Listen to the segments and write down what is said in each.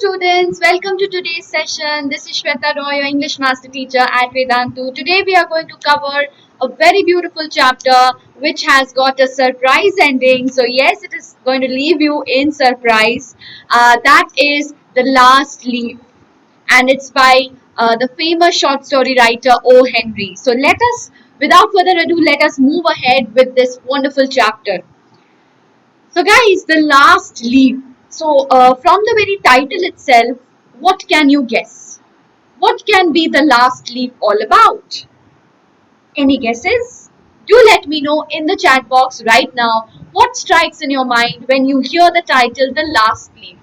students, welcome to today's session. This is Sweta, your English Master Teacher at Vedantu. Today we are going to cover a very beautiful chapter which has got a surprise ending. So yes, it is going to leave you in surprise. That is The Last Leaf, and it's by the famous short story writer O. Henry. So without further ado, let us move ahead with this wonderful chapter. So guys, The Last Leaf. So from the very title itself, what can you guess? What can be The Last Leaf all about? Any guesses? Do let me know in the chat box right now what strikes in your mind when you hear the title The Last Leaf.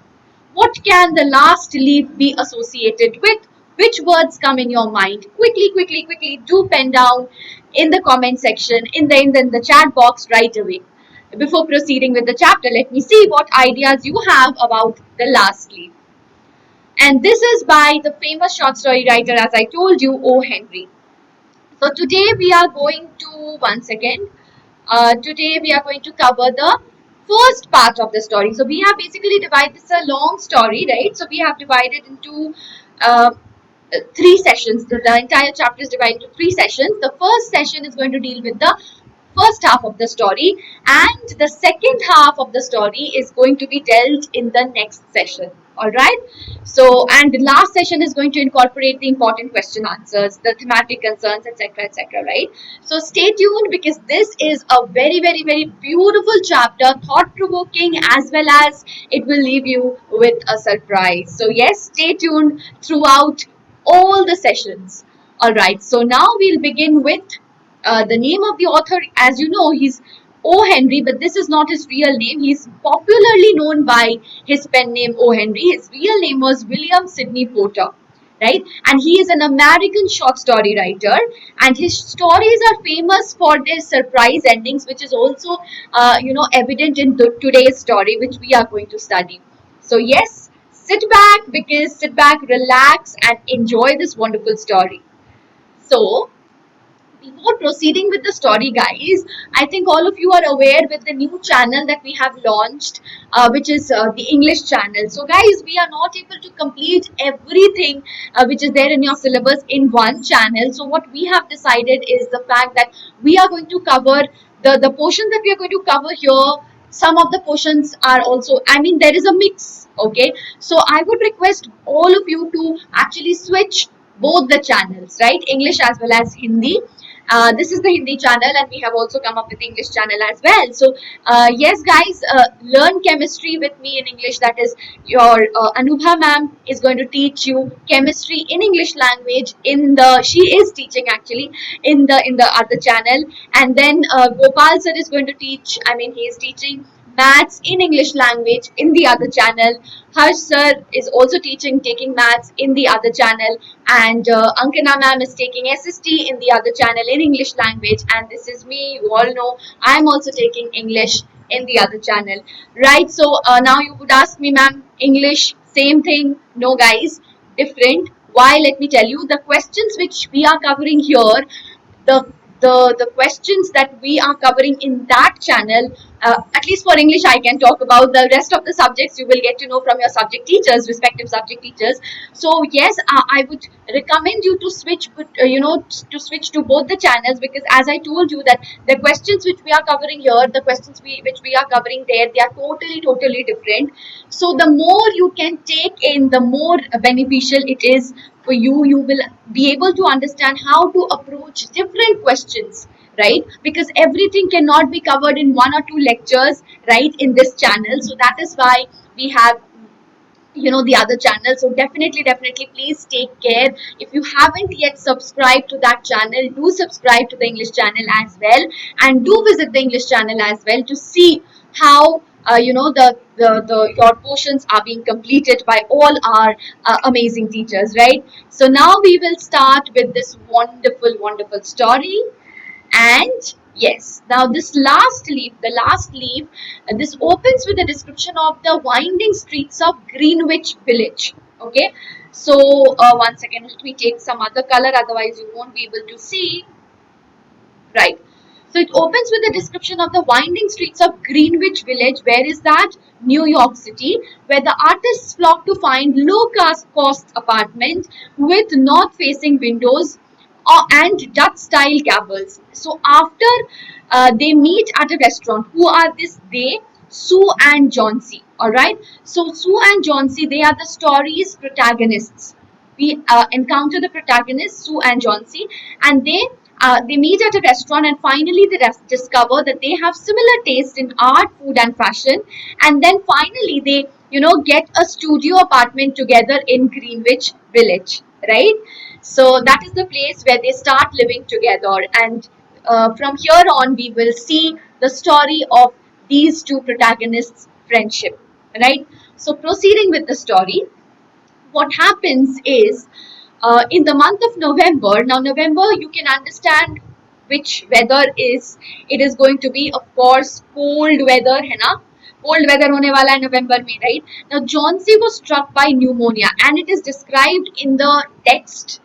What can the last leaf be associated with? Which words come in your mind? Quickly, do pen down in the comment section, in the chat box right away. Before proceeding with the chapter, let me see what ideas you have about The Last Leaf. And this is by the famous short story writer, as I told you, O. Henry. So today we are going to, today we are going to cover the first part of the story. So we have basically divided, this a long story, right? So we have divided into three sessions. The entire chapter is divided into three sessions. The first session is going to deal with the first half of the story, and the second half of the story is going to be dealt in the next session. All right. So, and the last session is going to incorporate the important question answers, the thematic concerns, etc., etc. Right. So stay tuned, because this is a very beautiful chapter, thought-provoking, as well as it will leave you with a surprise. So yes, stay tuned throughout all the sessions. All right. So now we'll begin with the name of the author. As you know, he's O. Henry, but this is not his real name. He's popularly known by his pen name O. Henry. His real name was William Sidney Porter, right? And he is an American short story writer, and his stories are famous for their surprise endings, which is also, evident in today's story, which we are going to study. So yes, sit back, relax, and enjoy this wonderful story. So, before proceeding with the story, guys, I think all of you are aware with the new channel that we have launched, which is the English channel. So guys, we are not able to complete everything which is there in your syllabus in one channel. So what we have decided is the fact that we are going to cover the portion that we are going to cover here. Some of the portions are also, there is a mix, okay? So I would request all of you to actually switch both the channels, right? English as well as Hindi. This is the Hindi channel, and we have also come up with the English channel as well. So yes guys, learn chemistry with me in English. That is, your Anubha ma'am is going to teach you chemistry in English language she is teaching actually in the other channel. And then Gopal sir is going to teach, he is teaching maths in English language in the other channel. Harsh sir is also taking maths in the other channel, and Ankana ma'am is taking SST in the other channel in English language, and this is me. You all know I am also taking English in the other channel, right? So now you would ask me, ma'am, English same thing? No guys, different. Why? Let me tell you. The questions which we are covering here, the questions that we are covering in that channel, at least for English I can talk about. The rest of the subjects you will get to know from your subject teachers, respective subject teachers. So yes, I would recommend you to switch, to switch to both the channels, because as I told you that the questions which we are covering here, the questions which we are covering there, they are totally different. So the more you can take in, the more beneficial it is for you. You will be able to understand how to approach different questions, right? Because everything cannot be covered in one or two lectures, right, in this channel. So that is why we have the other channel. So definitely please take care. If you haven't yet subscribed to that channel, do subscribe to the English channel as well, and do visit the English channel as well to see how your portions are being completed by all our amazing teachers, right? So now we will start with this wonderful story. And yes, now this last leaf, this opens with a description of the winding streets of Greenwich Village. Okay, so one second, let me take some other color, otherwise you won't be able to see. Right. So it opens with a description of the winding streets of Greenwich Village. Where is that? New York City, where the artists flock to find low-cost apartments with north-facing windows and Dutch-style gables. So after they meet at a restaurant, who are this they? Sue and Johnsy. All right. So Sue and Johnsy, they are the story's protagonists. We encounter the protagonists, Sue and Johnsy, and they meet at a restaurant, and finally they discover that they have similar taste in art, food, and fashion. And then finally they, get a studio apartment together in Greenwich Village, right? So that is the place where they start living together, and from here on we will see the story of these two protagonists' friendship, right? So proceeding with the story, what happens is in the month of November, now November, you can understand which weather is, it is going to be, of course, cold weather, है ना? Cold weather होने वाला है नवंबर में, right? Now Johnsy was struck by pneumonia, and it is described in the text.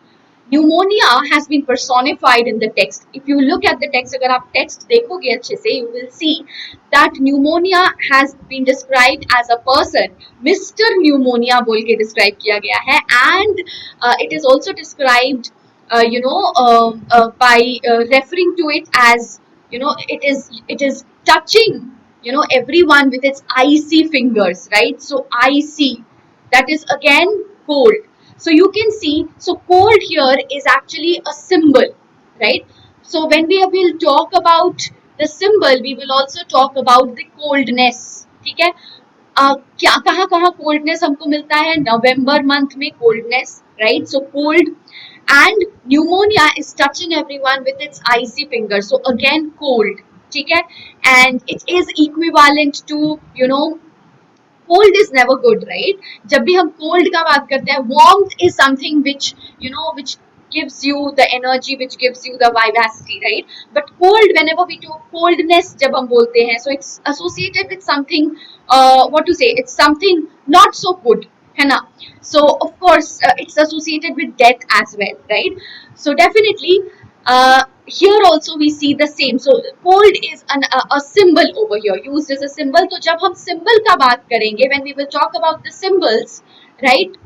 Pneumonia has been personified in the text. If you look at the text, अगर आप text देखोगे अच्छे से, you will see that pneumonia has been described as a person. Mr. Pneumonia बोल के describe किया गया है, and it is also described, by referring to it as, it is touching, everyone with its icy fingers, right? So icy, that is again cold. So you can see, so cold here is actually a symbol, right? So when we will talk about the symbol, we will also talk about the coldness, ठीक है? क्या कहाँ coldness हमको मिलता है? November month में coldness, right? So cold, and pneumonia is touching everyone with its icy fingers. So again cold, ठीक है? And it is equivalent to, cold is never good, right? जब भी हम cold का बात करते हैं, warmth is something which, which gives you the energy, which gives you the vivacity, right? But cold, whenever we do coldness, जब हम बोलते हैं, so it's associated with something, it's something not so good, है ना? So of course, it's associated with death as well, right? So definitely, here also we see the same. So cold is a symbol over here, used as a symbol. तो जब हम symbol का बात करेंगे, when we will talk about the symbols, right?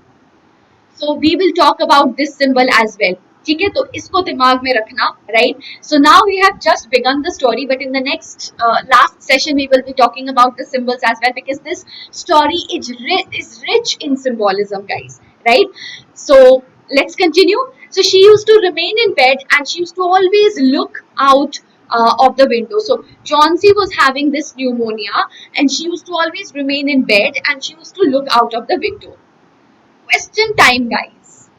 So we will talk about this symbol as well. ठीक है, तो इसको दिमाग में रखना, right? So now we have just begun the story, but in the next last session we will be talking about the symbols as well, because this story is rich in symbolism, guys, right? So let's continue. So she used to remain in bed, and she used to always look out of the window. So Johnsy was having this pneumonia, and she used to always remain in bed, and she used to look out of the window. Question time, guys.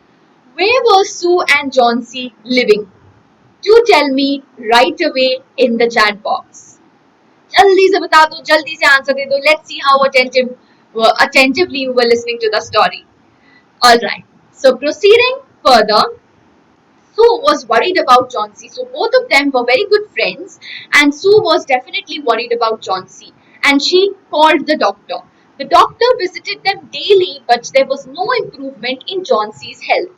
Where were Sue and Johnsy living? Do tell me right away in the chat box. जल्दी से बता दो, जल्दी से answer दे दो. Let's see how attentively you were listening to the story. All right. So proceeding further, Sue was worried about Johnsy. So both of them were very good friends, and Sue was definitely worried about Johnsy, and she called the doctor. The doctor visited them daily, but there was no improvement in Johnsy's health,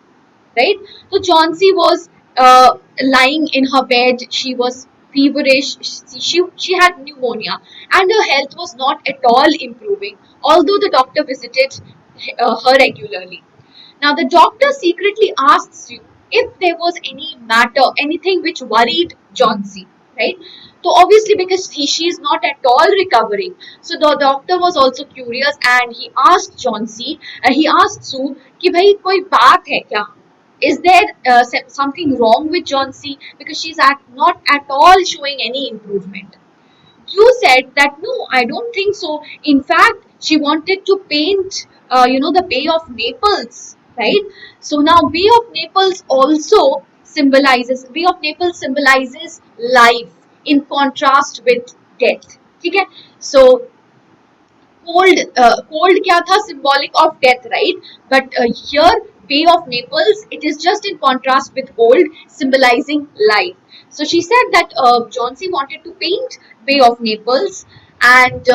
right? So Johnsy was lying in her bed. She was feverish. She had pneumonia, and her health was not at all improving, although the doctor visited her regularly. Now the doctor secretly asks you if there was anything which worried Johnsy, right? So obviously, because she is not at all recovering, so the doctor was also curious, and he asked Johnsy, he asked Sue, कि भाई कोई बात है क्या? Is there something wrong with Johnsy, because she's not at all showing any improvement? You said that no, I don't think so. In fact, she wanted to paint, the Bay of Naples, right? So now Bay of Naples symbolizes life in contrast with death. ठीक है? So cold क्या था? Symbolic of death, right? But here Bay of Naples, it is just in contrast with cold, symbolizing life. So she said that Johnsy wanted to paint Bay of Naples, and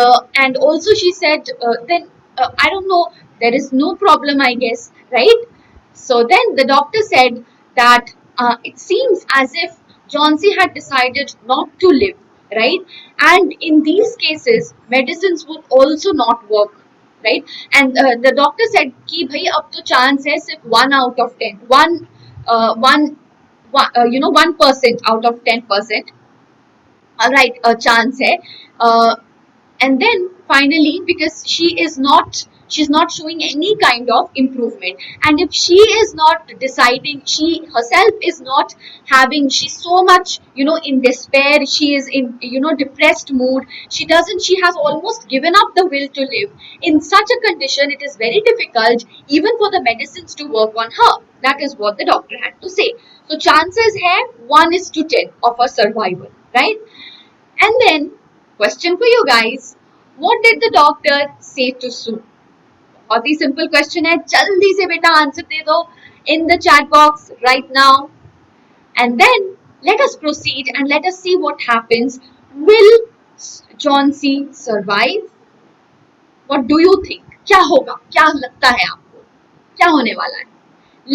also she said then I don't know, there is no problem, I guess, right? So then the doctor said that it seems as if Johnsy had decided not to live, right? And in these cases, medicines would also not work, right? And the doctor said कि भाई अब तो chance है सिर्फ 1 out of 10, you know, 1% out of 10%, all right, a chance hai. Uh, and then finally, because she's not showing any kind of improvement, and if she is not deciding, she herself is not having, she's so much, you know, in despair, she is in, you know, depressed mood, she has almost given up the will to live. In such a condition, it is very difficult even for the medicines to work on her. That is what the doctor had to say. So chances hai 1:10 of her survival, right? And then, question for you guys, what did the doctor say to Sue? बहुत ही simple question है, जल्दी से बेटा answer दे दो in the chat box right now. And then let us proceed and let us see what happens. Will Johnsy survive? What do you think? क्या होगा? क्या लगता है आपको? क्या होने वाला है?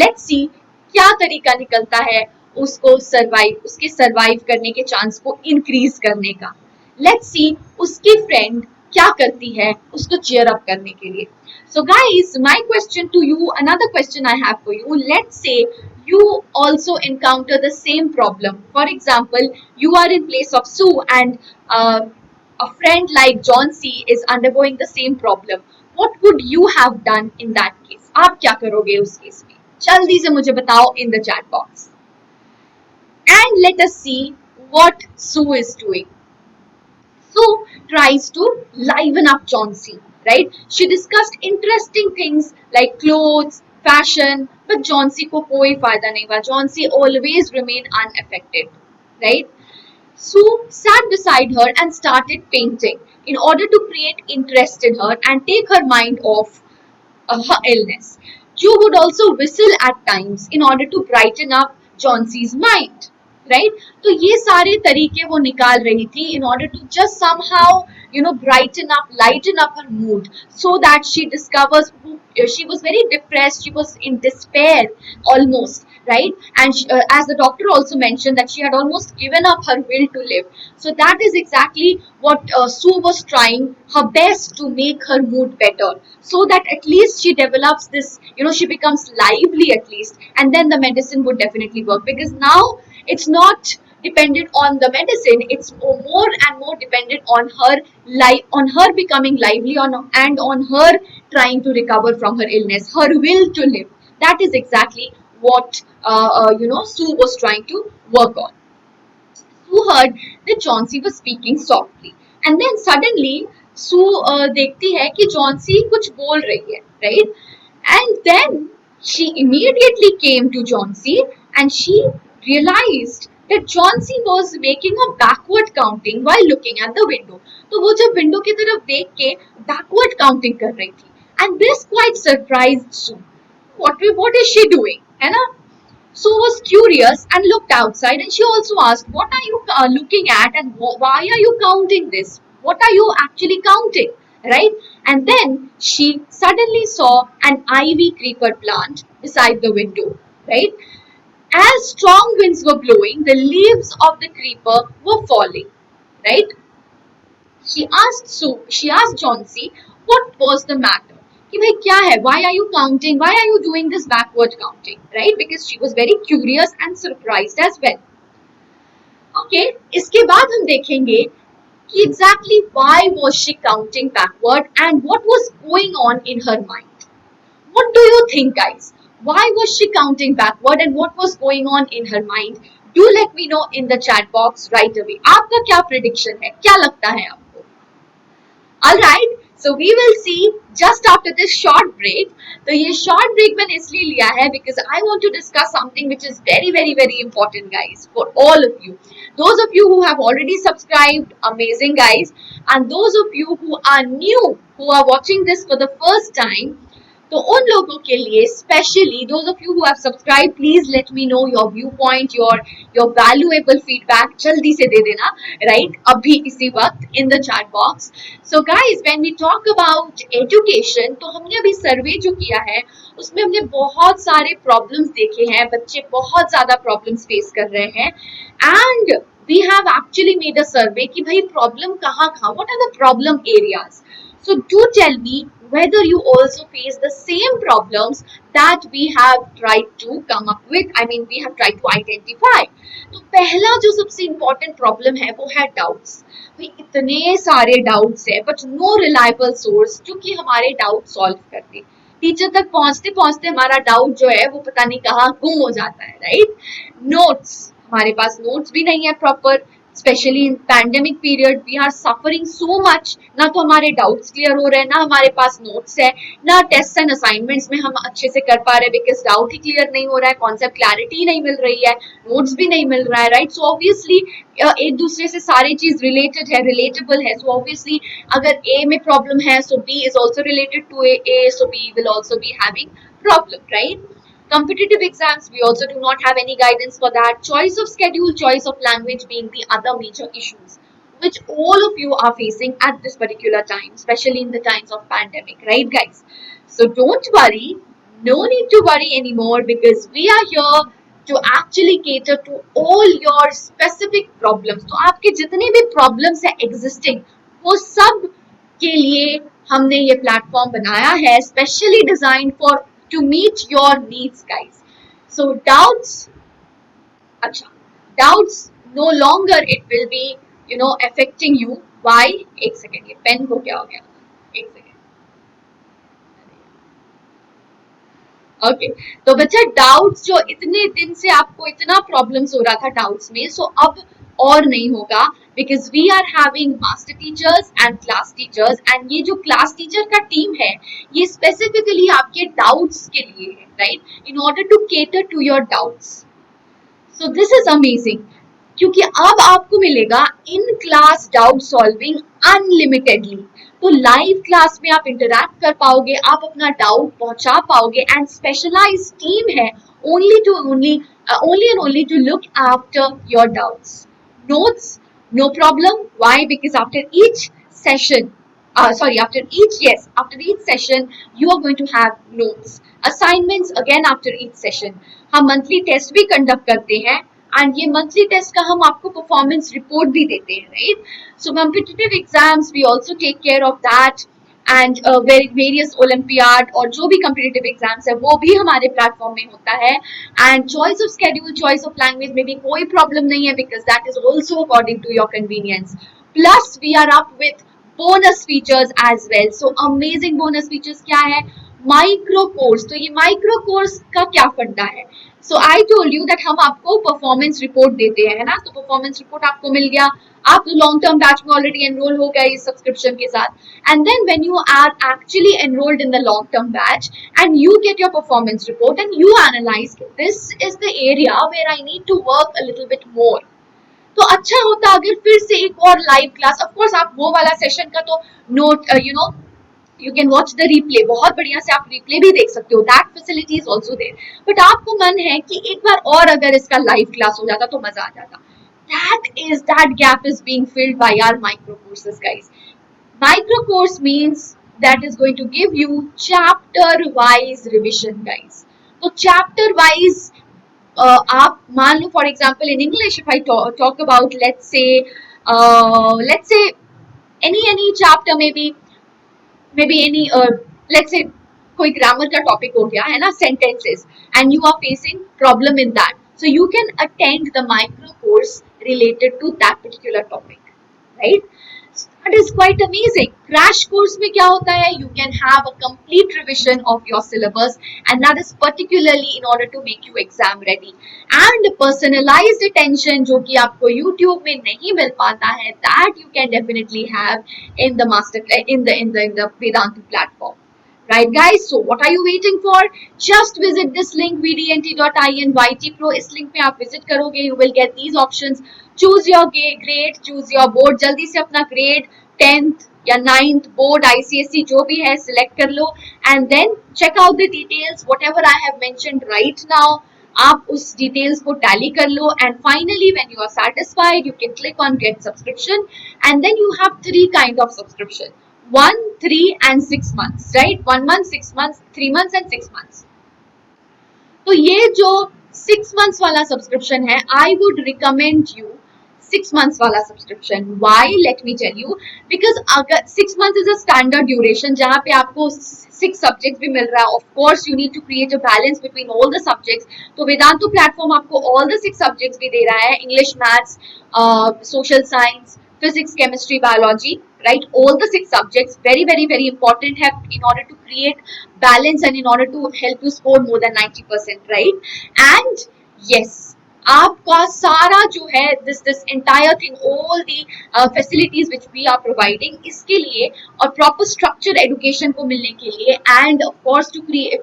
Let's see क्या तरीका निकलता है उसको सर्वाइव, उसके सर्वाइव करने के चांस को इंक्रीज करने का. लेट्स सी उसकी फ्रेंड क्या करती है उसको चीयर अप करने के लिए. So guys, my question to you, another question I have for you. Let's say you also encounter the same problem. For example, you are in place of Sue and a friend like Johnsy is undergoing the same problem. What would you have done in that case? आप क्या करोगे उस case में? जल्दी से मुझे बताओ in the chat box. And let us see what Sue is doing. Sue tries to liven up Johnsy, right? She discussed interesting things like clothes, fashion, but Johnsy को कोई फायदा नहीं हुआ. Johnsy always remained unaffected, right? Sue sat beside her and started painting in order to create interest in her and take her mind off her illness. You would also whistle at times in order to brighten up Johnsy's mind, right? तो ये सारे तरीके वो निकाल रही थी in order to just somehow, you know, brighten up, lighten up her mood, so that she discovers she was very depressed, she was in despair almost, right? And she, as the doctor also mentioned, that she had almost given up her will to live. So that is exactly what Sue was trying her best to make her mood better, so that at least she develops this, you know, she becomes lively at least, and then the medicine would definitely work, because now it's not dependent on the medicine, it's more and more dependent on her life, on her becoming lively, and on her trying to recover from her illness, her will to live. That is exactly what you know, Sue was trying to work on. Sue heard that Johnsy was speaking softly, and then suddenly Sue देखती है कि Johnsy कुछ बोल रही है, right? And then she immediately came to Johnsy and she realized that Johnsy was making a backward counting while looking at the window. तो वो जब विंडो की तरफ देख के backward counting कर रही थी, and this quite surprised Sue. What is she doing, है ना? Sue was curious and looked outside, and she also asked, "What are you looking at, and why are you counting this? What are you actually counting?" Right? And then she suddenly saw an ivy creeper plant beside the window, right? As strong winds were blowing, the leaves of the creeper were falling, right? She asked Johnsy what was the matter. कि भाई क्या है? Why are you counting? Why are you doing this backward counting? Right? Because she was very curious and surprised as well. Okay, इसके बाद हम देखेंगे कि exactly why was she counting backward and what was going on in her mind. What do you think, guys? Why was she counting backward and what was going on in her mind? Do let me know in the chat box right away. आपका क्या prediction है? क्या लगता है आपको? Alright, so we will see just after this short break. तो ये short break मैंने इसलिए लिया है because I want to discuss something which is very, very, very important, guys, for all of you. Those of you who have already subscribed, amazing, guys. And those of you who are new, who are watching this for the first time, तो उन लोगों के लिए specially those of you who have subscribe, please let me know your view point, your valuable feedback जल्दी से दे देना, right, अभी इसी वक्त in the chat box. So guys, when we talk about education, तो हमने अभी सर्वे जो किया है उसमें हमने बहुत सारे प्रॉब्लम्स देखे हैं, बच्चे बहुत ज्यादा प्रॉब्लम्स फेस कर रहे हैं. And we have actually made a survey कि भाई प्रॉब्लम कहाँ कहाँ, what are the problem areas. So do tell me whether you also face the same problems that we have tried to come up with, I mean we have tried to identify. तो पहला जो सबसे important problem है वो है doubts. भाई इतने सारे doubts है but no reliable source जो कि हमारे doubt solve कर दे. टीचर तक पहुंचते पहुंचते हमारा डाउट जो है वो पता नहीं कहाँ गुम हो जाता है, राइट. नोट्स, हमारे पास नोट्स भी नहीं है proper, specially in pandemic period we are suffering so much. ना तो हमारे डाउट्स क्लियर हो रहे हैं, ना हमारे पास नोट्स है, ना टेस्ट एंड असाइनमेंट्स में हम अच्छे से कर पा रहे हैं बिकॉज डाउट ही क्लियर नहीं हो रहा है, कॉन्सेप्ट क्लैरिटी नहीं मिल रही है, नोट्स भी नहीं मिल रहा है, राइट. सो ऑब्वियसली एक दूसरे से सारी चीज रिलेटेड है, रिलेटेबल है. सो ऑब्वियसली अगर ए में प्रॉब्लम है so B is also related to A, so B will also be having problem, right. Competitive exams, we also do not have any guidance for that. Choice of schedule, choice of language being the other major issues which all of you are facing at this particular time, especially in the times of pandemic, right guys? So don't worry, no need to worry anymore because we are here to actually cater to all your specific problems. तो आपके जितने भी problems है existing, वो सब के लिए हमने ये platform बनाया है, specially designed for to meet your needs, guys. So doubts no longer it will be affecting you. Why? एक सेकेंड, ये पेन को क्या हो गया, एक सेकेंड. ओके, तो बच्चा डाउट्स जो इतने दिन से आपको इतना प्रॉब्लम्स हो रहा था डाउट्स में, सो अब और नहीं होगा because we are having master teachers and class teachers. And ये जो क्लास टीचर का टीम है ये स्पेसिफिकली आपके डाउट्स के लिए है, right, in order to cater to your doubts. So this is amazing क्योंकि अब आपको मिलेगा in class doubt solving unlimitedly. तो लाइव क्लास में आप इंटरैक्ट कर पाओगे, आप अपना डाउट पहुंचा पाओगे एंड स्पेशलाइज्ड टीम है only and only to look after your doubts. Notes, no problem. Why? Because after each session, after each session, you are going to have notes. Assignments again after each session. हम monthly test भी conduct करते हैं and ये monthly test का हम आपको performance report भी देते हैं, right? So competitive exams, we also take care of that. And various olympiad और जो भी कॉम्पिटिटिव एग्जाम्स है वो भी हमारे प्लेटफॉर्म में होता है. And choice of schedule, choice of language में भी कोई प्रॉब्लम नहीं है because that is also according to your convenience. Plus we are up with bonus features as well. So amazing bonus features क्या है? Micro course. तो ये micro course का क्या फंडा है? So I told you that हम आपको परफॉर्मेंस रिपोर्ट देते हैं ना, तो परफॉर्मेंस रिपोर्ट आपको मिल गया, आप लॉन्ग टर्म बैच में ऑलरेडी एनरोल हो गए इस सब्सक्रिप्शन के साथ. And then when you are actually enrolled in the long term batch and you get your performance report and you analyse this is the area where I need to work a little bit more. तो अच्छा होता अगर फिर से एक और live class, of course आप वो वाला सेशन का तो note you can watch the replay, बहुत बढ़िया से आप replay भी देख सकते हो, that facility is also there. But आपको मन है कि एक बार और अगर इसका live class हो जाता तो मजा आ जाता. That gap is being filled by our micro courses, guys. Micro course means that is going to give you chapter wise revision, guys. तो chapter wise आप मान लो for example in English if I talk about let's say any chapter maybe any let's say कोई grammar का topic हो गया है ना, sentences, and you are facing problem in that, so you can attend the micro course related to that particular topic, right. That is quite amazing. Crash course में क्या होता है? You can have a complete revision of your syllabus, and that is particularly in order to make you exam ready. And personalized attention जो कि आपको YouTube में नहीं मिल पाता है, that you can definitely have in the the Vedantu platform. Right guys, so what are you waiting for? Just visit this link vdnt.in YT Pro. इस link में आप विजिट करोगे, you will get these options. Choose your grade, choose your board. जल्दी से अपना grade 10th या 9th board ICSE जो भी है सिलेक्ट कर लो and then check out the details whatever I have mentioned right now. आप उस डिटेल्स को टैली कर लो and finally when you are satisfied you can click on get subscription and then you have 3 kind of subscription, 1, 3 and 6 months, right? 1 month, 6 months, 3 months and 6 months. तो ये जो 6 months वाला subscription है, I would recommend you 6 months वाला subscription. Why? Let me tell you. Because अगर 6 months is a standard duration जहाँ पे आपको 6 सब्जेक्ट्स भी मिल रहा है. Of course you need to create a balance between all the subjects. तो वेदांतु प्लेटफॉर्म आपको ऑल द 6 सब्जेक्ट्स भी दे रहा है, English, maths, social science, physics, chemistry, biology, right? All the 6 subjects very important have in order to create balance and in order to help you score more than 90%, right? And yes, आपका सारा जो है this entire thing, all the facilities which we are providing इसके लिए और proper structured education को मिलने के लिए and of course to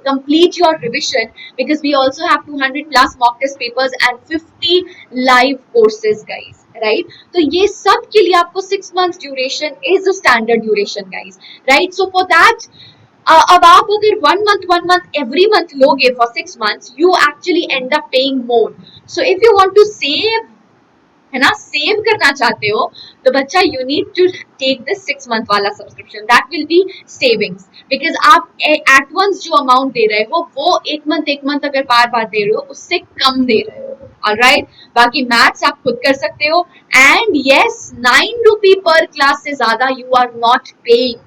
complete your revision because we also have 200 plus mock test papers and 50 live courses guys, right? तो ये सब के लिए आपको 6 months duration is the standard duration guys, right? So for that अब आप अगर 1 month every month लोगे for 6 months you actually end up paying more. So if you want to save, है ना, सेव करना चाहते हो तो बच्चा you need to take this 6 month वाला subscription. that will be savings because आप at once जो अमाउंट दे रहे हो वो एक मंथ अगर बार दे रहे हो उससे कम दे रहे हो. ऑलराइट, बाकी मैथ्स आप खुद कर सकते हो एंड yes 9 रुपी पर क्लास से ज्यादा you are not paying.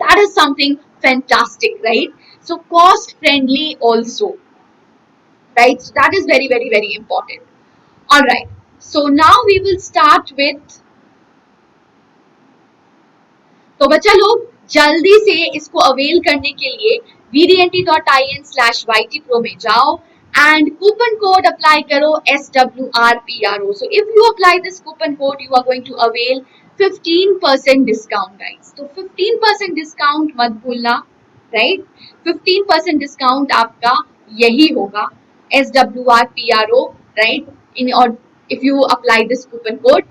that is something fantastic, right? So cost friendly also, right? So that is very important. All right, so now we will start with, तो बच्चा लोग जल्दी से इसको अवेल करने के लिए vdnt.in/ytpro में जाओ and coupon code apply करो SWRPRO. So if you apply this coupon code you are going to avail 15% discount guys. तो 15% discount मत भूलना, right? 15% discount आपका यही होगा SWRPRO, right? Or if you apply this coupon code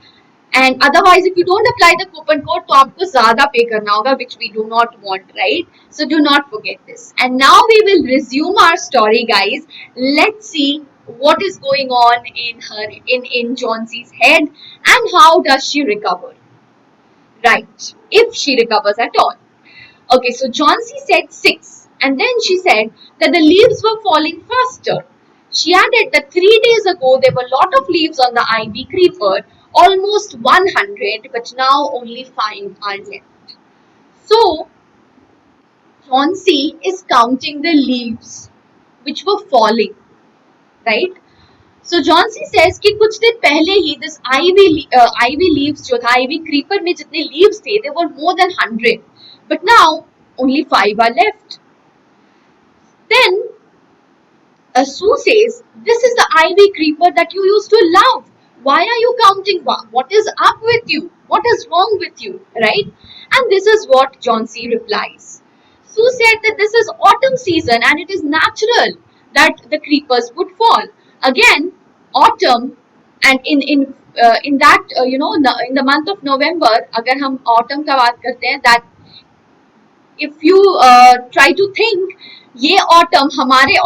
and otherwise if you don't apply the coupon code तो आपको ज़्यादा पे करना होगा which we do not want, right? So do not forget this. And now we will resume our story guys. Let's see what is going on in Johnsy's head and how does she recover. Right, if she recovers at all. Okay, so Johnsy said 6 and then she said that the leaves were falling faster. She added that 3 days ago there were a lot of leaves on the ivy creeper, almost 100, but now only 5 are left. So Johnsy is counting the leaves which were falling, right? So Johnsy says कि कुछ दिन पहले ही this ivy leaves जो था, ivy creeper में जितने leaves थे, they were more than 100, but now only 5 are left. Then Sue says, this is the ivy creeper that you used to love. Why are you counting? What is up with you? What is wrong with you? Right? And this is what Johnsy replies. Sue said that this is autumn season and it is natural that the creepers would fall. Again, autumn and in that in the month of November अगर हम autumn का बात करते हैं, that if you try to think ये autumn हमारे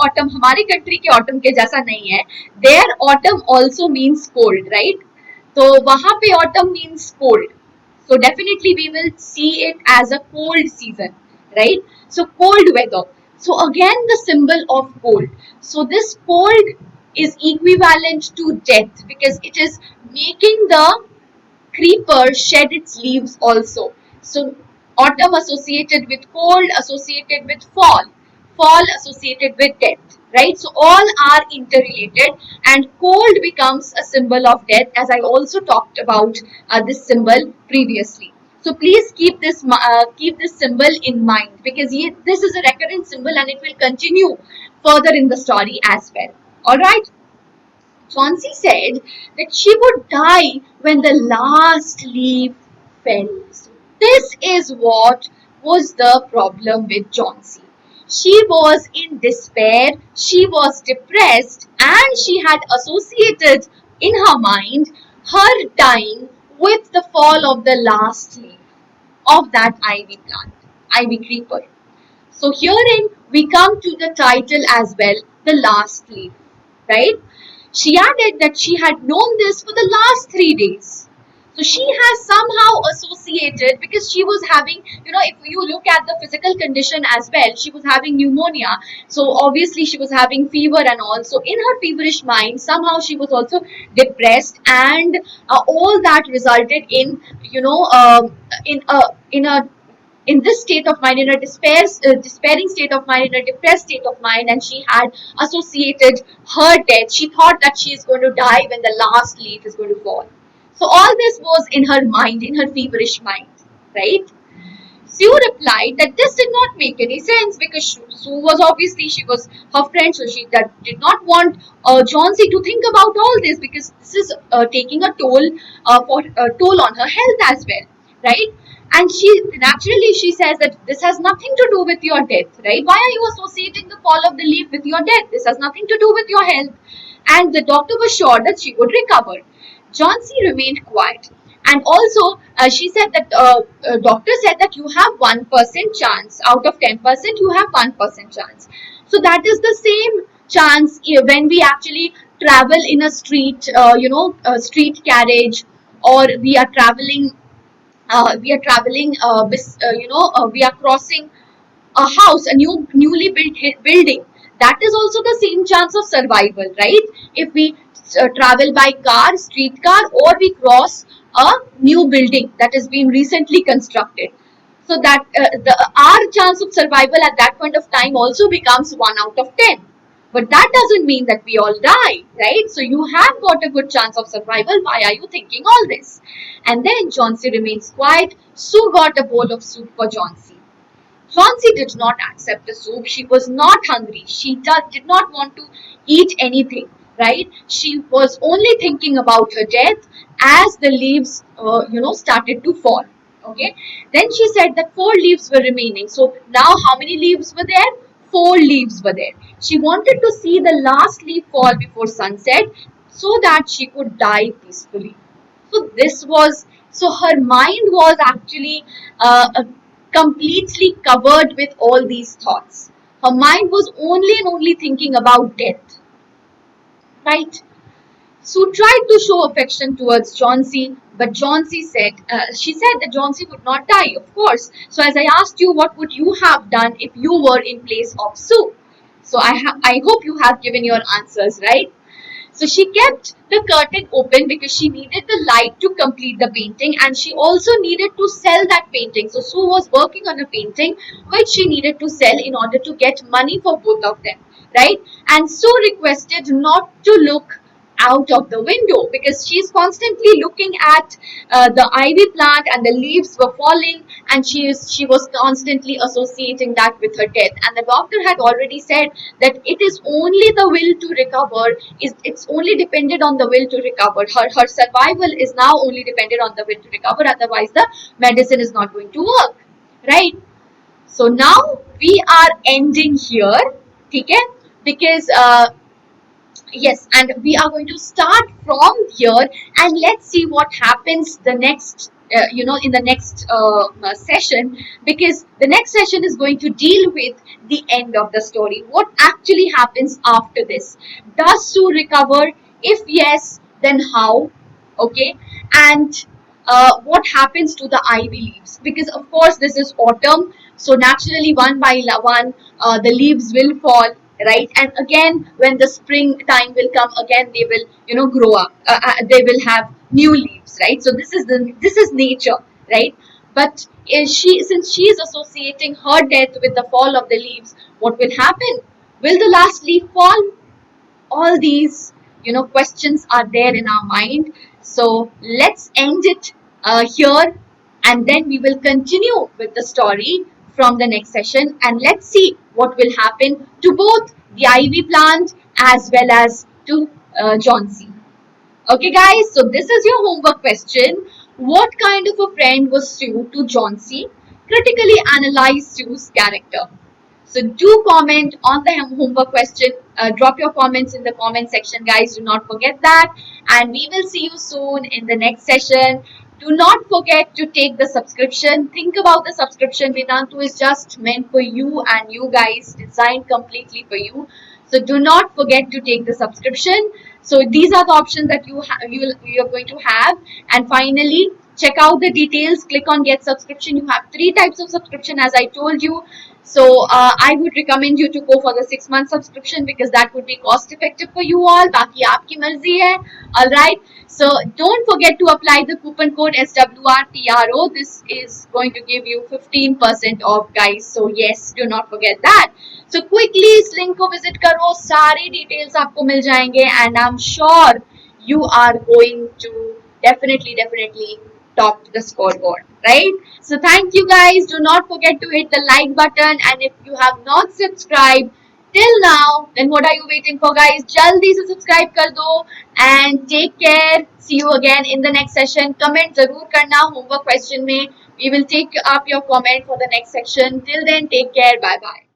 country के autumn के जैसा नहीं है. Their autumn also means cold, right? तो वहाँ पे autumn means cold, so definitely we will see it as a cold season, right? So cold weather. So again the symbol of cold. So this cold is equivalent to death because it is making the creeper shed its leaves also. So autumn associated with cold, associated with fall associated with death, right? So all are interrelated and cold becomes a symbol of death, as I also talked about this symbol previously. So please keep this symbol in mind because this is a recurrent symbol and it will continue further in the story as well. Alright, Johnsy said that she would die when the last leaf fell. So this is what was the problem with Johnsy. She was in despair, she was depressed, and she had associated in her mind her dying with the fall of the last leaf. of that ivy plant, ivy creeper. So herein we come to the title as well, the last leaf, right? She added that she had known this for the last 3 days. So she has somehow associated, because she was having, if you look at the physical condition as well, she was having pneumonia. So obviously she was having fever and all. So in her feverish mind, somehow she was also depressed, and all that resulted in, in this state of mind, in a despairing state of mind, in a depressed state of mind, and she had associated her death. She thought that she is going to die when the last leaf is going to fall. So all this was in her mind, in her feverish mind, right? Sue replied that this did not make any sense, because Sue was obviously, she was her friend, so she did not want Johnsy to think about all this, because this is taking a toll on her health as well, right? And she says that this has nothing to do with your death, right? Why are you associating the fall of the leaf with your death? This has nothing to do with your health. And the doctor was sure that she would recover. Johnsy remained quiet. And also, she said that doctor said that you have 1% chance out of 10%. You have 1% chance. So that is the same chance when we actually travel in a street, a street carriage, or we are traveling. We are crossing a house, a newly built building. That is also the same chance of survival, right? If we travel by car, streetcar, or we cross a new building that is being recently constructed, so that our chance of survival at that point of time also becomes 1 out of 10. But that doesn't mean that we all die, right? So you have got a good chance of survival. Why are you thinking all this? And then Johnsy remains quiet. Sue got a bowl of soup for Johnsy. Johnsy did not accept the soup. She was not hungry. She did not want to eat anything, right? She was only thinking about her death as the leaves, started to fall. Okay. Then she said that 4 leaves were remaining. So now how many leaves were there? 4 leaves were there. She wanted to see the last leaf fall before sunset so that she could die peacefully. So her mind was actually completely covered with all these thoughts. Her mind was only and only thinking about death, right? Sue tried to show affection towards Johnsy, but Johnsy said, she said that Johnsy would not die, of course. So as I asked you, what would you have done if you were in place of Sue? So I hope you have given your answers, right? So she kept the curtain open because she needed the light to complete the painting, and she also needed to sell that painting. So Sue was working on a painting which she needed to sell in order to get money for both of them, right? And Sue requested not to look out of the window because she's constantly looking at the ivy plant, and the leaves were falling, and she was constantly associating that with her death. And the doctor had already said that it is only the will to recover, it's only dependent on the will to recover. Her survival is now only dependent on the will to recover, otherwise the medicine is not going to work, right? So now we are ending here, okay? Because yes, and we are going to start from here, and let's see what happens the next in the next session, because the next session is going to deal with the end of the story. What actually happens after this? Does Sue recover? If yes, then how? Okay, and what happens to the ivy leaves? Because of course this is autumn, so naturally one by one the leaves will fall, right? And again when the spring time will come, again they will grow up, they will have new leaves, right? So this is nature, right? But since she is associating her death with the fall of the leaves, what will happen? Will the last leaf fall? All these questions are there in our mind. So let's end it here, and then we will continue with the story from the next session, and let's see what will happen to both the ivy plant as well as to Johnsy. Okay guys, so this is your homework question. What kind of a friend was Sue to Johnsy? Critically analyze Sue's character. So do comment on the homework question. Drop your comments in the comment section, guys. Do not forget that. And we will see you soon in the next session. Do not forget to take the subscription. Think about the subscription. Vedantu is just meant for you and you guys, designed completely for you. So do not forget to take the subscription. So these are the options that you're going to have. And finally, check out the details. Click on get subscription. You have 3 types of subscription, as I told you. So I would recommend you to go for the 6 month subscription because that would be cost effective for you all. Baki aapki marzi hai. All right. So don't forget to apply the coupon code SWRPRO. This is going to give you 15% off, guys. So yes, do not forget that. So quickly इस link को visit करो, सारी details आपको मिल जाएंगे and I'm sure you are going to definitely top the scoreboard, right? So thank you guys. Do not forget to hit the like button and if you have not subscribed till now, then what are you waiting for, guys? Jaldi se subscribe kar do and take care. See you again in the next session. Comment zarur karna homework question mein. We will take up your comment for the next section. Till then, take care. Bye bye.